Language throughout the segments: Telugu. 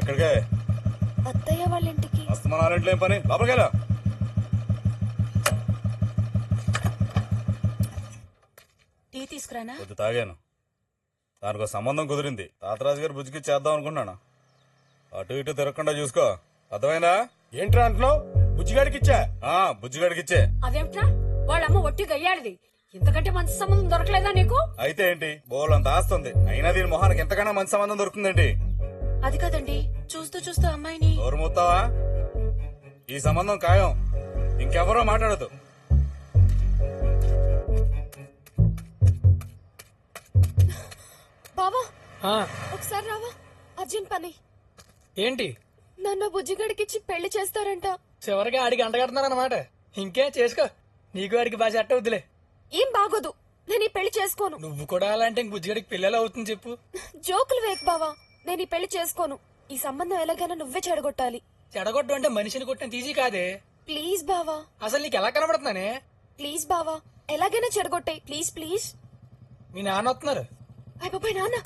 ఎక్కడికే? అత్తయ్య వాళ్ళ ఇంటికి. అస్తమానాలంటే ఏం పని? లోపలికెళ్ళా. టీ తీసుకురానా? కొద్ది తాగాను. దానికి సంబంధం కుదిరింది. తాతరాజు గారు బుజ్జికి చేద్దాం అనుకున్నాను. అటు ఇటు తిరగకుండా చూసుకో, అర్థమైందా? ఏంట్రా అంటున్నావు? బుజ్జిగాడికి ఇచ్చా. బుజ్జిగాడికి ఇచ్చే. అదేమిట్రా వాళ్ళమ్మ ఒట్టి గయ్యాడిది. ఇంతకంటే మంచి సంబంధం దొరకలేదా నీకు? అయితే ఏంటి, బోలంత ఆస్తుంది. అయినా దీని మొహానికి ఎంతకన్నా మంచి సంబంధం దొరుకుతుందండి. అది కదండి, చూస్తూ చూస్తూ అమ్మాయిని. నోరు మూస్తావా? ఈ సంబంధం ఖాయం. ఇంకెవరో మాట్లాడదు. బావా ఒకసారి రావా, అర్జెంట్ పని. ఏంటి? నన్ను బుజ్జిగడికిచ్చి పెళ్లి చేస్తారంట. చివరిగా ఆడికి అంటగడుతున్నారన్నమాట. ఇంకే చేసుకో, నీకు వాడికి బాగా సెట్ అవుద్దిలే. ఏం బాగోదు, నేను ఈ పెళ్లి చేసుకోను. నువ్వు కూడా అలాంటి ఇంక బుజ్జిగడికి పిల్లలు అవుతుంది చెప్పు. జోకులు వేక్ బావా, నేను ఈ పెళ్లి చేసుకోను. ఈ సంబంధం ఎలాగైనా నువ్వే చెడగొట్టాలి. చెడగొట్టు అంటే మనిషిని కొట్టిన తీసి కాదే. ప్లీజ్ బావా. అసలు నీకు ఎలా కనబడుతున్నానే? ప్లీజ్ బావా, ఎలాగైనా చెడగొట్టాయి. Please please. మీ నాన్న వస్తున్నారు. అయ్య బాబాయ్, నాన్న.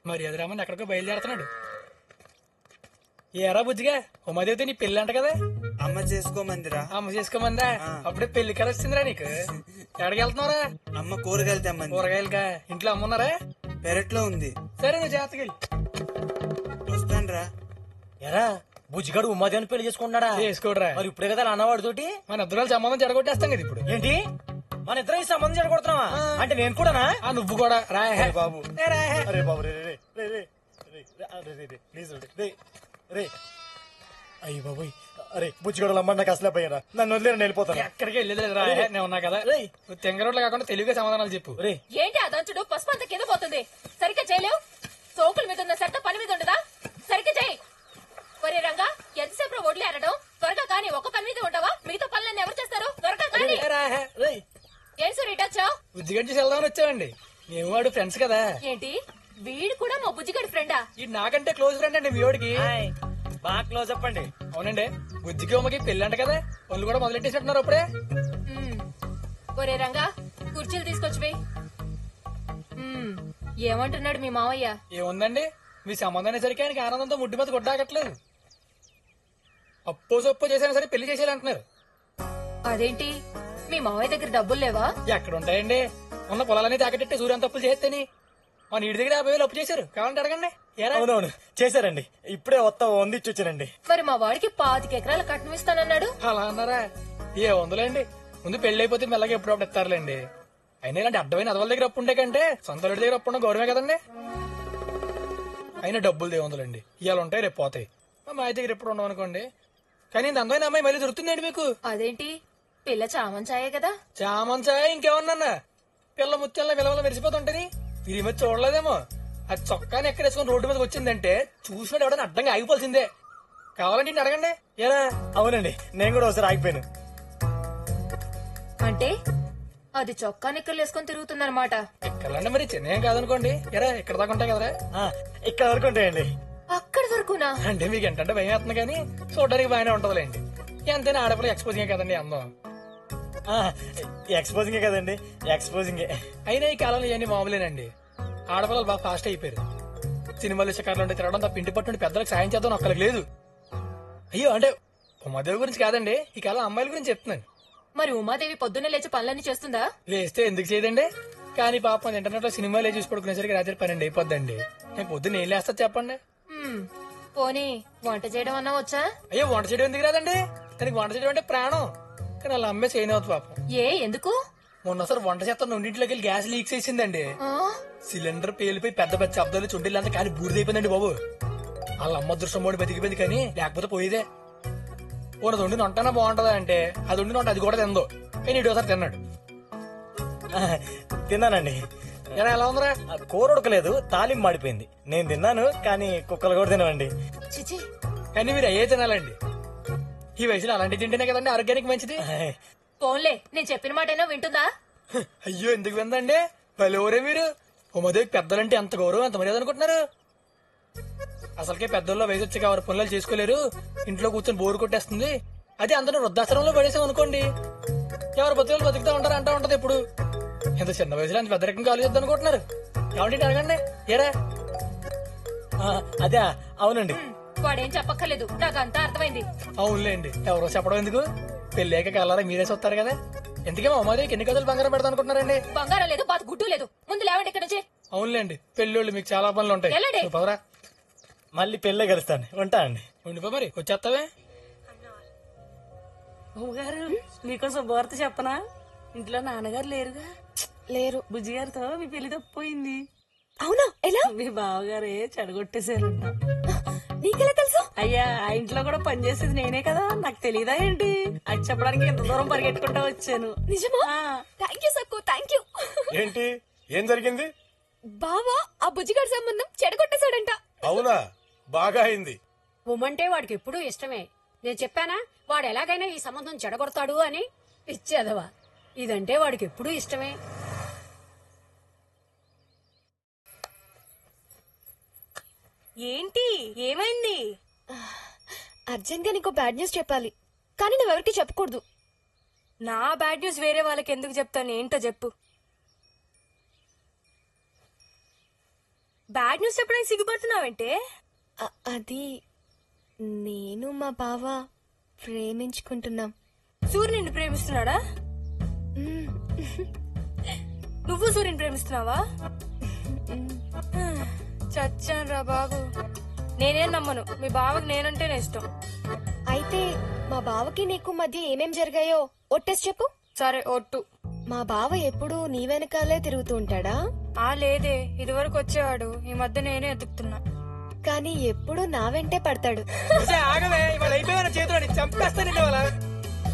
మరి ఎదురామని ఎక్కడికో బయలుదేరుతున్నాడు. ఏరా బుజ్జిగా, ఉమాదేవితో నీ పెళ్లి అంట కదా? అమ్మ చేసుకోమందిరా. అమ్మ చేసుకోమందా? అప్పుడే పెళ్లి కల వచ్చిందిరా నీకు. ఎక్కడికి వెళ్తున్నారా? అమ్మ కూరగాయలు తెమ్మంది. కూరగాయలుగా? ఇంట్లో అమ్మున్నారా? పెరట్లో ఉంది. సరే నువ్వు జాగ్రత్తగా వస్తానురా. ఎరా బుజ్జిగాడు ఉమాదేవిని పెళ్లి చేసుకుంటున్నాడా? చేసుకోడరా. మరి ఇప్పుడే కదా అన్నవాడితోటి మన ఇద్దరు సంబంధం చెడగొట్టేస్తాం కదా ఇప్పుడు. ఏంటి, మన ఇద్దరం ఈ సంబంధం చెడగొడుతున్నావా? అంటే నేను కూడానా? నువ్వు కూడా రాయే బాబు. అరే బాబు, రే అయ్యి బాబు, అరే బుజ్జిగడలు అమ్మ నాకు అసలే పోయారా, నన్ను వదిలేరు, వెళ్ళిపోతాను. ఎక్కడికి వెళ్ళలేదు రా, నేను ఉన్నా కదా. నువ్వు తెంగరోడ్లు కాకుండా తెలుగుగా సమాధానాలు చెప్పు. ఏంటి ఆ దంచుడు పసుపు అంత కింద పోతుంది. సరిగ్గా చేయలేవు. సోకుల మీద ఉన్న సెట్ట పని మీద ఉండదా? సరిగ్గా చేయి. ఒరే రంగా, ఎంతసేపు ఒడ్లు ఏరడం? త్వరగా కానీ. ఒక పని మీద ఉండవా? మిగతా పనులన్నీ ఎవరు చేస్తారు? త్వరగా కానీ. ఏం సార్ ఇటొచ్చావు? బుజ్జిగడ్డి చూసి వెళ్దామని వచ్చావండి. మేము వాడు ఫ్రెండ్స్ కదా. ఏంటి, వీడు కూడా మా బుజ్జిగడి ఫ్రెండా? ఇది నాకంటే క్లోజ్ ఫ్రెండ్ అండి మీ వాడికి. బాగా క్లోజ్ చెప్పండి. అవునండి, బుజ్జికి ఉమ్మకి పెళ్లి అంట కదా, వాళ్ళు కూడా మొదలెట్టేసినట్టున్నారు అప్పుడే. ఒరే రంగా, కుర్చీలు తీసుకొచ్చివి. ఏమంటున్నాడు మీ మావయ్య? ఏముందండి, మీ సంబంధం సరికి ఆయనకి ఆనందంతో ముడ్డి మీద కొట్టాకట్లేదు. అప్పో సొప్పో చేసినా సరే పెళ్లి చేసేయాలంటున్నారు. అదేంటి, మీ మావయ్య దగ్గర డబ్బులు లేవా? ఎక్కడ ఉంటాయండి, ఉన్న పొలాలన్నీ తాకట్టెట్టి సూర్యం తప్పులు చేస్తేని మా నీటి దగ్గర 50,000 అప్పు చేశారు. కావాలంటే అడగండి. అవునవును చేశారండి, ఇప్పుడే వందిచ్చి వచ్చానండి. మరి మా వాడికి 25 ఎకరాల కట్నం ఇస్తానన్నాడు. అలా అన్నారా? ఏ వందలేండి, ముందు పెళ్లి అయిపోతే మెల్లగా ఎప్పుడప్పుడు ఇస్తారులేండి. అయినా ఇలాంటి అడ్డమైన అదవాళ్ళ దగ్గర అప్పు ఉండే కంటే సొంత దగ్గర అప్పు ఉండడం గౌరవమే కదండి. అయినా డబ్బులు దేవందులండి, ఇవాళ ఉంటాయి రేపు పోతాయి. మా దగ్గర ఎప్పుడు ఉండవు అనుకోండి. కానీ ఇంత అందమైన అమ్మాయి మళ్ళీ దొరుకుతుందండి మీకు. అదేంటి, పిల్ల చామంచాయే కదా? చామంచాయ ఇంకేమన్నా, పిల్ల ముత్యాల విలువలు మెరిసిపోతుంటది. మీరు ఈ మధ్య చూడలేదేమో, అది చొక్కాని ఎక్కడేసుకుని రోడ్డు మీదకి వచ్చిందంటే చూసినట్టు ఎవడన్నా అడ్డంగా ఆగిపోవాల్సిందే. కావాలంటే ఇంటి అడగండి. ఏరా అవునండి, నేను కూడా ఒకసారి ఆగిపోయాను. అంటే అది చొక్కా నిక్కర్లు వేసుకొని తిరుగుతుందన్నమాట. ఎక్కర్లంటే మరి చిన్న కాదనుకోండి. ఎరా ఇక్కడ దాకా ఉంటాయి కదరా? ఇక్కడ వరకు ఉంటాయండి. అక్కడి వరకునా? అంటే మీకు ఏంటంటే భయం వేస్తుంది, కానీ చూడడానికి బాగానే ఉంటదిలేండి. ఎంతైనా ఆడపిల్ల ఎక్స్పోజింగ్ కదండి అందం. ఎక్స్పోజింగే కదండి, ఎక్స్పోజింగే. అయినా ఈ కాలంలో ఇవన్నీ మామూలేనండి. ఆడపిల్లలు బాగా ఫాస్ట్ అయిపోయారు. సినిమాలు షికార్లు ఉంటే తిరగడం తప్ప ఇంటి పట్టు పెద్దలకు సాయం చేద్దాం ఒక్కరికి లేదు. అయ్యో అంటే ఉమాదేవి గురించి కాదండి, ఈ కాలం అమ్మాయిల గురించి చెప్తున్నాను. మరి ఉమాదేవి పొద్దున్నే లేచి పనులన్నీ చేస్తుందా? లేస్తే ఎందుకు చేయదండి, కానీ పాపం ఇంటర్నెట్ లో సినిమాలే చూసి పడుకునేసరికి రాత్రి 12 అయిపోద్దండి. నేను పొద్దున్న ఏం లేస్తా చెప్పండి. పోనీ వంట చేయడం అన్నా వచ్చా? అయ్యో వంట చేయడం ఎందుకు రాదండి, దానికి వంట చేయడం అంటే ప్రాణం. కానీ అలా అమ్మే చేయని అవుతుంది పాపం. ఏ ఎందుకు? మొన్నసారి వంట చేస్తాను రెండింటిలోకి వెళ్ళి గ్యాస్ లీక్ చేసిందండి. సిలిండర్ పేలిపోయి పెద్ద పెద్ద శబ్దాలు చుండిల్లంతా కానీ బూడిదైపోయిందండి బాబు. వాళ్ళ అమ్మ దృష్టం పోటీ బతికిపోయింది, కానీ లేకపోతే పోయేదే. ఓనది వండిన వంటనా బాగుంటదా అంటే అది వండిన వంట అది కూడా తిందో. కానీ ఇటోసారి తిన్నాడు. తిన్నానండి. ఎలా ఉందరా? కూర ఉడకలేదు, తాలింపు మాడిపోయింది. నేను తిన్నాను, కానీ కుక్కలు కూడా తినవండి. చిచి, కానీ మీరు అయ్యే తినాలండి. ఈ వయసులో అలాంటి తింటేనే కదండి ఆరోగ్యానికి మంచిది. పోన్లే, నేను చెప్పిన మాటైనా వింటుందా? అయ్యో ఎందుకు విందండి, భలేవరే మీరు. ఉమాదేవికి పెద్దలంటే ఎంత గౌరవం, ఎంత మర్యాద అనుకుంటున్నారు. అసలుకే పెద్దల్లో వయసు వచ్చి ఎవరు పనులు చేసుకోలేరు, ఇంట్లో కూర్చొని బోరు కొట్టేస్తుంది. అదే అందరూ వృద్ధాశ్రమంలో పడేసాం అనుకోండి, ఎవరు బతుకులు బతుకుతా ఉంటారు అంటా ఉంటది. ఇప్పుడు ఇంత చిన్న వయసులో అంత పెద్ద రకం కాలేజ్ అనుకుంటున్నారు కాబట్టి అడగండి ఏరా ఆ, అదే అవునండి. వాడేం చెప్పక్కర్లేదు నాకు అంతా అర్థమైంది. అవునులేండి, ఎవరో చెప్పడం ఎందుకు, పెళ్ళాక కల్లారా మీరే చూస్తారు కదా. ఎందుకే మా అమ్మాయికి ఎన్ని కథలు బంగారం పెడతా అనుకుంటున్నారండి? బంగారం లేదు, బాత్ గుడ్డు లేదు. ముందు లేవండి ఇక్కడ నుంచి. అవునులేండి, పెళ్ళోళ్ళు మీకు చాలా పనులు ఉంటాయి. వెళ్ళండి. నువ్వు పదరా. మళ్ళీ పెళ్ళే కలుస్తాను, ఉంటా అండి. ఉండిపో మరి, వచ్చేస్తావే. గారు మీకు శుభవార్త చెప్పనా? ఇంట్లో నాన్నగారు లేరుగా. లేరు. బుజ్జి గారితో మీ పెళ్లి తప్పిపోయింది. అవునా? ఎలా? మీ బావగారే చెడగొట్టేశారంట. నీకెలా తెలుసు? అయ్యా, ఆ ఇంట్లో కూడా పనిచేసేది నేనే కదా, నాకు తెలియదా ఏంటి? అది చెప్పడానికి ఇంత దూరం పరిగెట్టుకుంటా వచ్చాను. నిజమా? ఆ. Thank you Sakku, thank you. ఏంటి ఏం జరిగింది? బావా ఆ బుజ్జిగాడి సంబంధం చెడగొట్టేశాడంట. అవునా? బాగా అయింది. ఉమ్మంటే వాడికి ఎప్పుడూ ఇష్టమే. నేను చెప్పానా వాడు ఎలాగైనా ఈ సంబంధం చెడగొడతాడు అని? ఇచ్చేదవా, ఇదంటే వాడికి ఎప్పుడూ ఇష్టమే. ఏంటి ఏమైంది? అర్జెంట్ గా నీకు బ్యాడ్ న్యూస్ చెప్పాలి, కానీ నువ్వెవరికి చెప్పకూడదు. నా బ్యాడ్ న్యూస్ వేరే వాళ్ళకి ఎందుకు చెప్తాను? ఏంటో చెప్పు. బ్యాడ్ న్యూస్ చెప్పడానికి సిగ్గుపడుతున్నావంటే? అది నేను మా బావ ప్రేమించుకుంటున్నాం. సూర్య నిన్ను ప్రేమిస్తున్నాడా? మ్మ్. నువ్వు సూర్యుని ప్రేమిస్తున్నావా? చచ్చాను రా బాబు. నేనేం నమ్మను, మీ బావకి నేనంటేనే ఇష్టం. అయితే మా బావకి నీకు మధ్య ఏమేం జరిగాయో ఒట్టేసి చెప్పు. సరే ఒట్టు. మా బావ ఎప్పుడు నీ వెనకాలే తిరుగుతూ ఉంటాడా? ఆ లేదే, ఇదివరకు వచ్చేవాడు, ఈ మధ్య నేనే ఎదుగుతున్నా. కానీ ఎప్పుడు నా వెంటే పడతాడు. ఆగవే, ఇవాళ అయిపోయిన చేతులు చంపేస్తానండి ఇవాళ.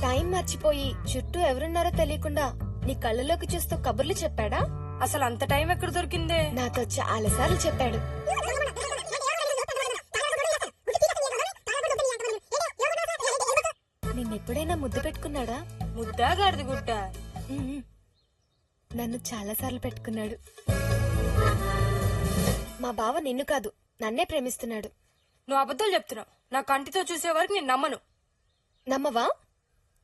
టైం మర్చిపోయి చుట్టూ ఎవరున్నారో తెలియకుండా నీ కళ్ళలోకి చూస్తూ కబుర్లు చెప్పాడా? అసలు అంత టైం ఎక్కడ దొరికిందే? నాతో చాలా సార్లు చెప్పాడు. నిన్నెప్పుడైనా ముద్దు పెట్టుకున్నాడా? ముద్దా గాడిది గుడ్డ? ఉమ్మ్. నన్ను చాలా సార్లు పెట్టుకున్నాడు. మా బావ నిన్ను కాదు నన్నే ప్రేమిస్తున్నాడు. నువ్వు అబద్ధాలు చెప్తున్నావు. నా కంటితో చూసే వరకు నేను నమ్మను. నమ్మవా?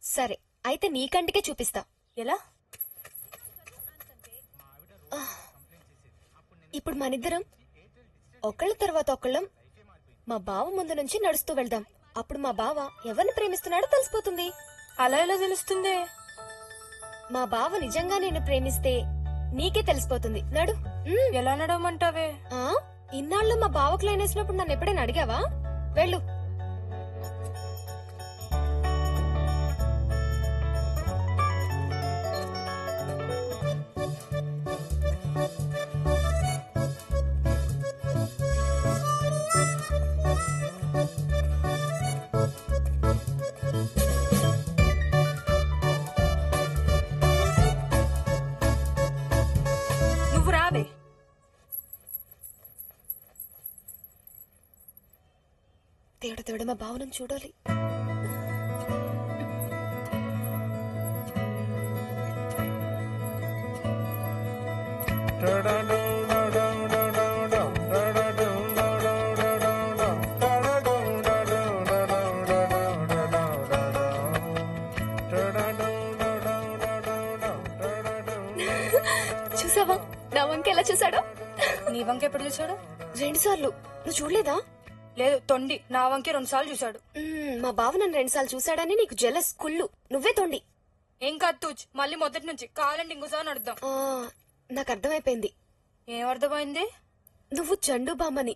సరే, అయితే నీ కంటికే చూపిస్తా. ఎలా? ఇప్పుడు మనిద్దరం ఒకళ్ళ తర్వాత ఒకళ్ళం మా బావ ముందు నుంచి నడుస్తూ వెళ్దాం. అప్పుడు మా బావ ఎవరిని ప్రేమిస్తున్నాడో తెలిసిపోతుంది. అలా ఎలా తెలుస్తుంది? మా బావ నిజంగా నేను ప్రేమిస్తే నీకే తెలిసిపోతుంది. నడు. ఎలా నడవమంటావే? ఆ, ఇన్నాళ్ళు మా బావకు లైన్ వేసినప్పుడు నన్ను ఎప్పుడైనా అడిగావా? వెళ్ళు. నువ్వు రావే. దేవుడు మా బావను చూడాలి. చూసావా నా వంక ఎలా చూసాడో? నీ వంక ఎప్పుడు చూసాడు? 2 సార్లు. నువ్వు చూడలేదా? లేదు, తొండి. నా వంకే 2 సార్లు చూసాడు. మా బావ నన్ను 2 సార్లు చూసాడని నీకు జెలస్ కుళ్ళు. నువ్వే తోండి. ఏం కాదు తూచ్, మళ్ళీ మొదటి నుంచి కావాలంటే ఇంకోసారి నడుద్దాం. నాకు అర్థమైపోయింది. ఏం అర్థమైంది? నువ్వు చండు బామ్మని.